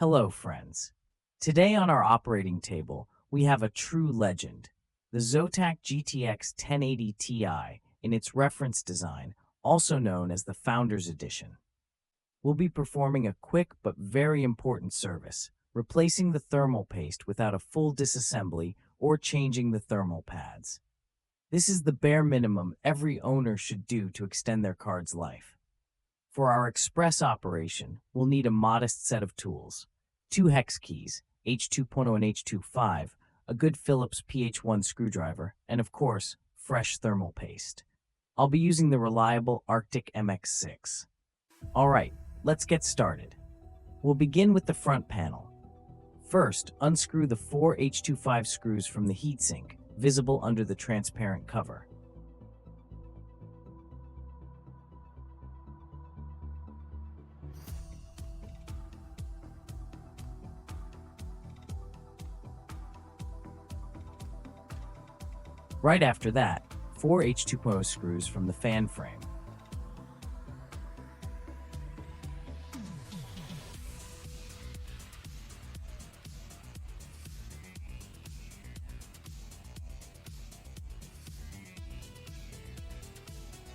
Hello, friends. Today on our operating table, we have a true legend, the Zotac GTX 1080 Ti in its reference design, also known as the Founders Edition. We'll be performing a quick but very important service, replacing the thermal paste without a full disassembly or changing the thermal pads. This is the bare minimum every owner should do to extend their card's life. For our express operation, we'll need a modest set of tools: two hex keys, H2.0 and H2.5, a good Phillips PH1 screwdriver, and of course, fresh thermal paste. I'll be using the reliable Arctic MX6. Alright, let's get started. We'll begin with the front panel. First, unscrew the 4 H2.5 screws from the heatsink, visible under the transparent cover. Right after that, 4 H2.0 screws from the fan frame.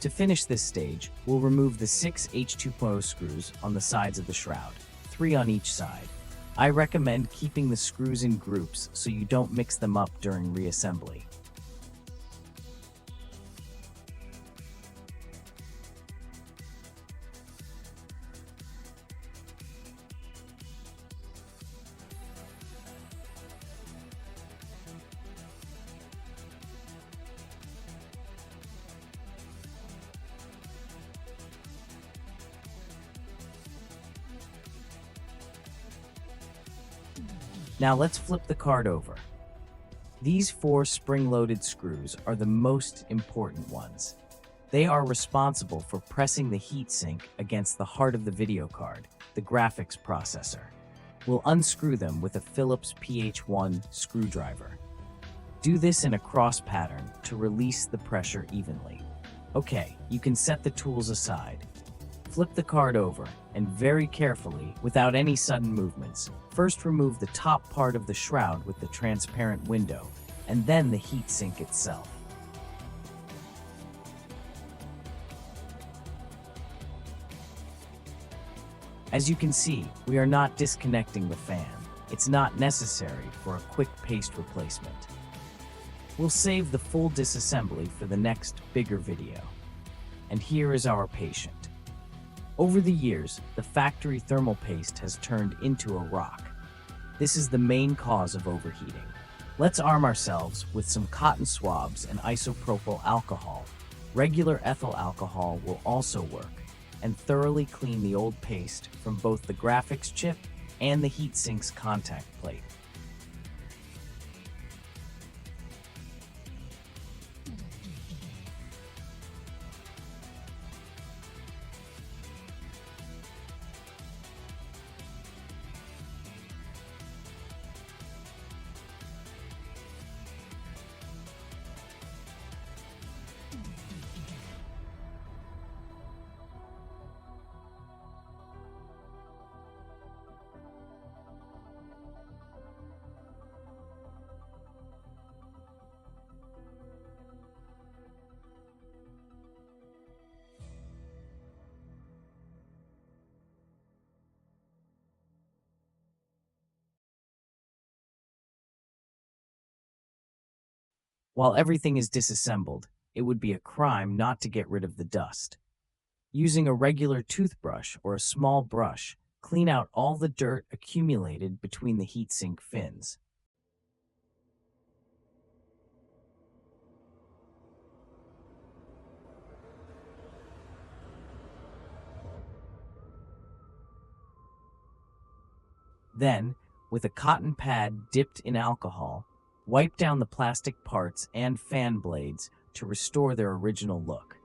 To finish this stage, we'll remove the 6 H2.0 screws on the sides of the shroud, 3 on each side. I recommend keeping the screws in groups so you don't mix them up during reassembly. Now let's flip the card over. These 4 spring-loaded screws are the most important ones. They are responsible for pressing the heatsink against the heart of the video card, the graphics processor. We'll unscrew them with a Phillips PH1 screwdriver. Do this in a cross pattern to release the pressure evenly. Okay, you can set the tools aside. Flip the card over, and very carefully, without any sudden movements, first remove the top part of the shroud with the transparent window, and then the heatsink itself. As you can see, we are not disconnecting the fan. It's not necessary for a quick paste replacement. We'll save the full disassembly for the next, bigger video. And here is our patient. Over the years, the factory thermal paste has turned into a rock. This is the main cause of overheating. Let's arm ourselves with some cotton swabs and isopropyl alcohol. Regular ethyl alcohol will also work, and thoroughly clean the old paste from both the graphics chip and the heatsink's contact plate. While everything is disassembled, it would be a crime not to get rid of the dust. Using a regular toothbrush or a small brush, clean out all the dirt accumulated between the heatsink fins. Then, with a cotton pad dipped in alcohol, wipe down the plastic parts and fan blades to restore their original look.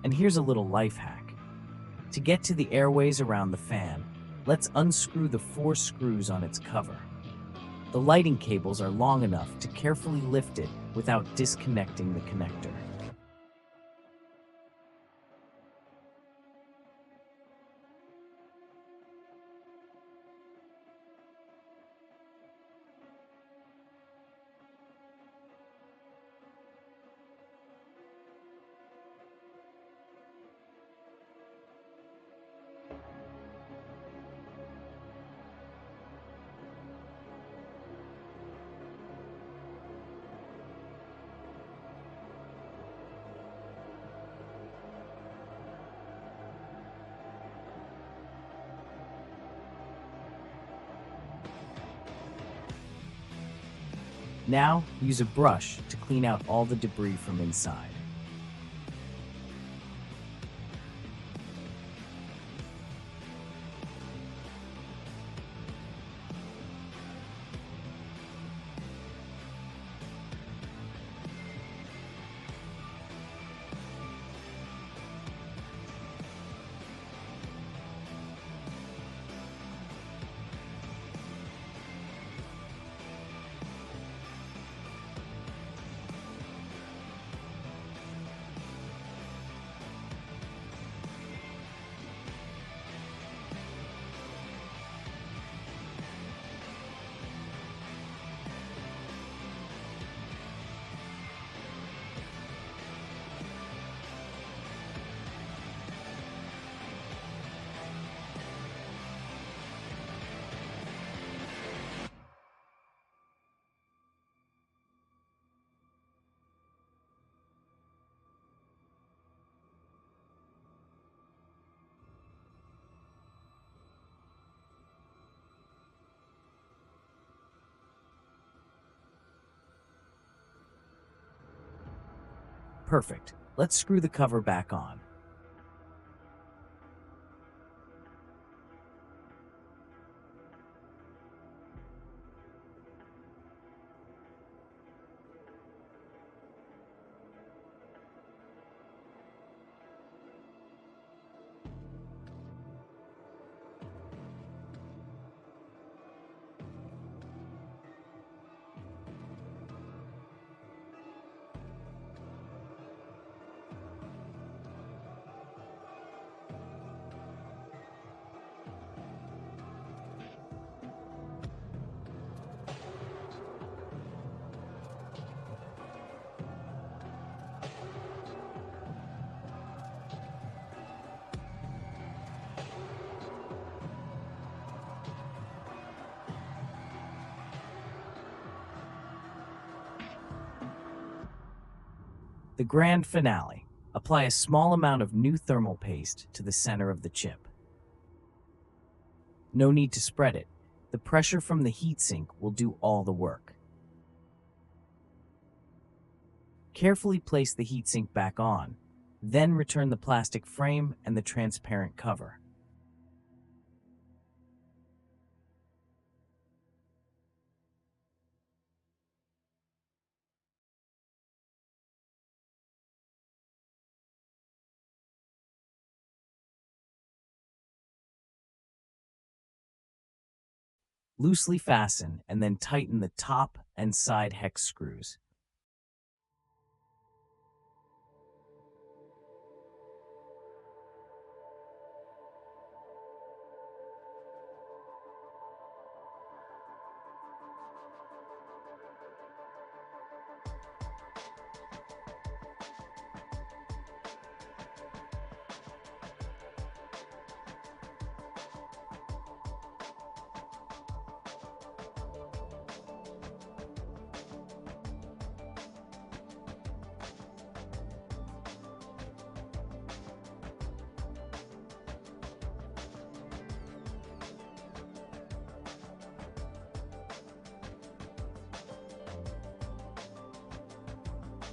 And here's a little life hack. To get to the airways around the fan, let's unscrew the 4 screws on its cover. The lighting cables are long enough to carefully lift it without disconnecting the connector. Now, use a brush to clean out all the debris from inside. Perfect. Let's screw the cover back on. The grand finale. Apply a small amount of new thermal paste to the center of the chip. No need to spread it. The pressure from the heatsink will do all the work. Carefully place the heatsink back on, then return the plastic frame and the transparent cover. Loosely fasten and then tighten the top and side hex screws.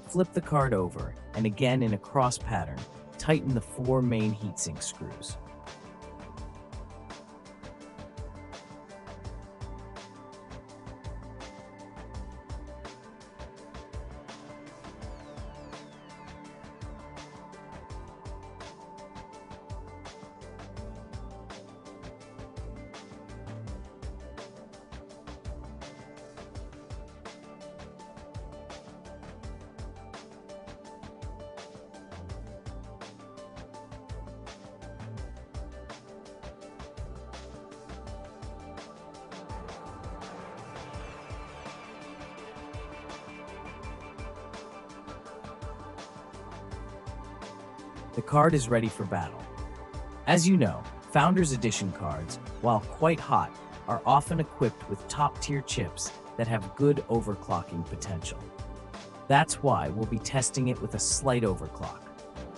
Flip the card over, and again in a cross pattern, tighten the 4 main heatsink screws. The card is ready for battle. As you know, Founders Edition cards, while quite hot, are often equipped with top-tier chips that have good overclocking potential. That's why we'll be testing it with a slight overclock,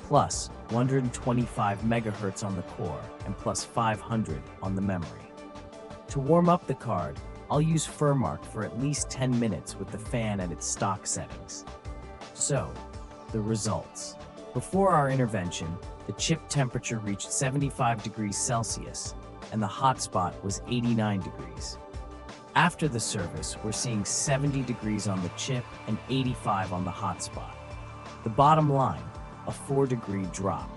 plus 125 MHz on the core and plus 500 on the memory. To warm up the card, I'll use Furmark for at least 10 minutes with the fan at its stock settings. So, the results. Before our intervention, the chip temperature reached 75 degrees Celsius, and the hotspot was 89 degrees. After the service, we're seeing 70 degrees on the chip and 85 on the hotspot. The bottom line, a 4-degree drop.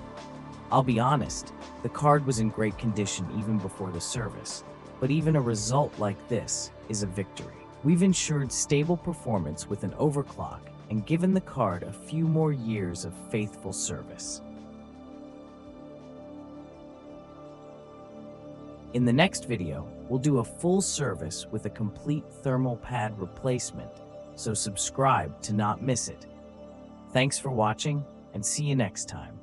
I'll be honest, the card was in great condition even before the service, but even a result like this is a victory. We've ensured stable performance with an overclock and given the card a few more years of faithful service. In the next video, we'll do a full service with a complete thermal pad replacement, so subscribe to not miss it. Thanks for watching, and see you next time.